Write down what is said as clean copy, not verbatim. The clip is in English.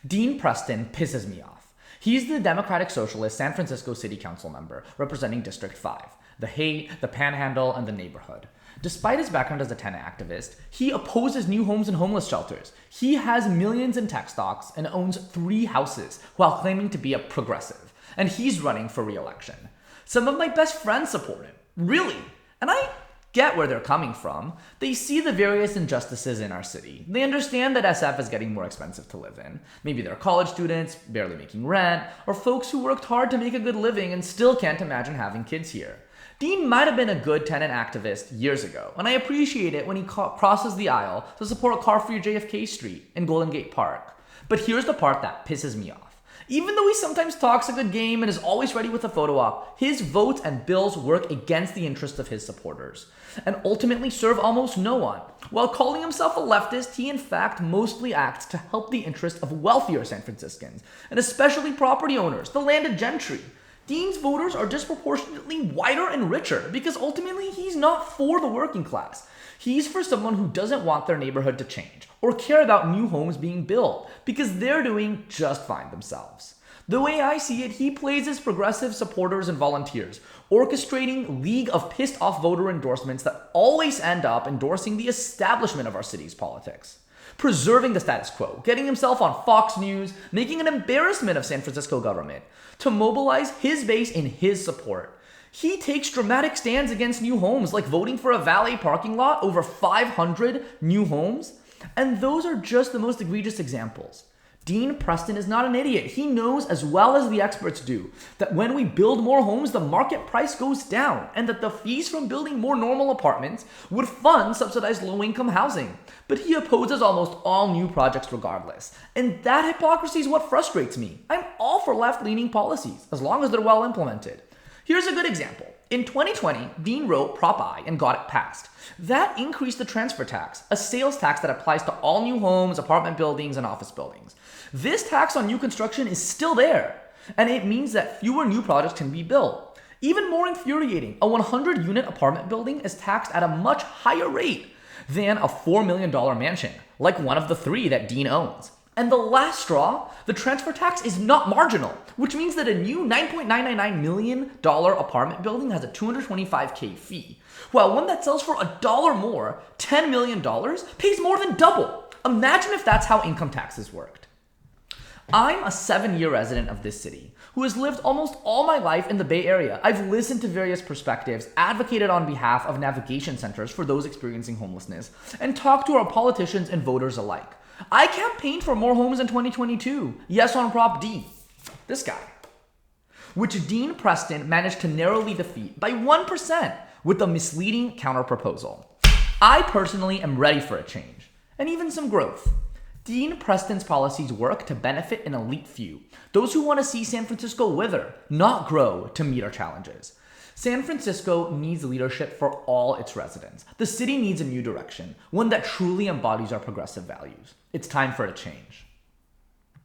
Dean Preston pisses me off. He's the Democratic Socialist San Francisco City Council member representing District 5, the Haight, the Panhandle, and the neighborhood. Despite his background as a tenant activist, he opposes new homes and homeless shelters. He has millions in tech stocks and owns 3 houses while claiming to be a progressive. And he's running for re-election. Some of my best friends support him. Really? And I get where they're coming from. They see the various injustices in our city. They understand that SF is getting more expensive to live in. Maybe they're college students, barely making rent, or folks who worked hard to make a good living and still can't imagine having kids here. Dean might have been a good tenant activist years ago, and I appreciate it when he crosses the aisle to support car-free JFK Street in Golden Gate Park. But here's the part that pisses me off. Even though he sometimes talks a good game and is always ready with a photo op, his votes and bills work against the interests of his supporters and ultimately serve almost no one. While calling himself a leftist, he in fact mostly acts to help the interests of wealthier San Franciscans, and especially property owners, the landed gentry. Dean's voters are disproportionately whiter and richer because ultimately he's not for the working class. He's for someone who doesn't want their neighborhood to change or care about new homes being built because they're doing just fine themselves. The way I see it, he plays his progressive supporters and volunteers, orchestrating league of pissed off voter endorsements that always end up endorsing the establishment of our city's politics. Preserving the status quo, getting himself on Fox News, making an embarrassment of San Francisco government to mobilize his base in his support. He takes dramatic stands against new homes, like voting for a valet parking lot over 500 new homes. And those are just the most egregious examples. Dean Preston is not an idiot. He knows as well as the experts do that when we build more homes, the market price goes down and that the fees from building more normal apartments would fund subsidized low-income housing. But he opposes almost all new projects regardless. And that hypocrisy is what frustrates me. I'm all for left-leaning policies, as long as they're well implemented. Here's a good example. In 2020, Dean wrote Prop I and got it passed. That increased the transfer tax, a sales tax that applies to all new homes, apartment buildings, and office buildings. This tax on new construction is still there, and it means that fewer new projects can be built. Even more infuriating, a 100-unit apartment building is taxed at a much higher rate than a $4 million mansion, like one of the 3 that Dean owns. And the last straw, the transfer tax is not marginal, which means that a new $9.999 million apartment building has a $225K fee, while one that sells for $1 more, $10 million, pays more than double. Imagine if that's how income taxes worked. I'm a 7-year resident of this city who has lived almost all my life in the Bay Area. I've listened to various perspectives, advocated on behalf of navigation centers for those experiencing homelessness, and talked to our politicians and voters alike. I campaigned for more homes in 2022. Yes on Prop D. This guy. Which Dean Preston managed to narrowly defeat by 1% with a misleading counterproposal. I personally am ready for a change, and even some growth. Dean Preston's policies work to benefit an elite few, those who want to see San Francisco wither, not grow to meet our challenges. San Francisco needs leadership for all its residents. The city needs a new direction, one that truly embodies our progressive values. It's time for a change.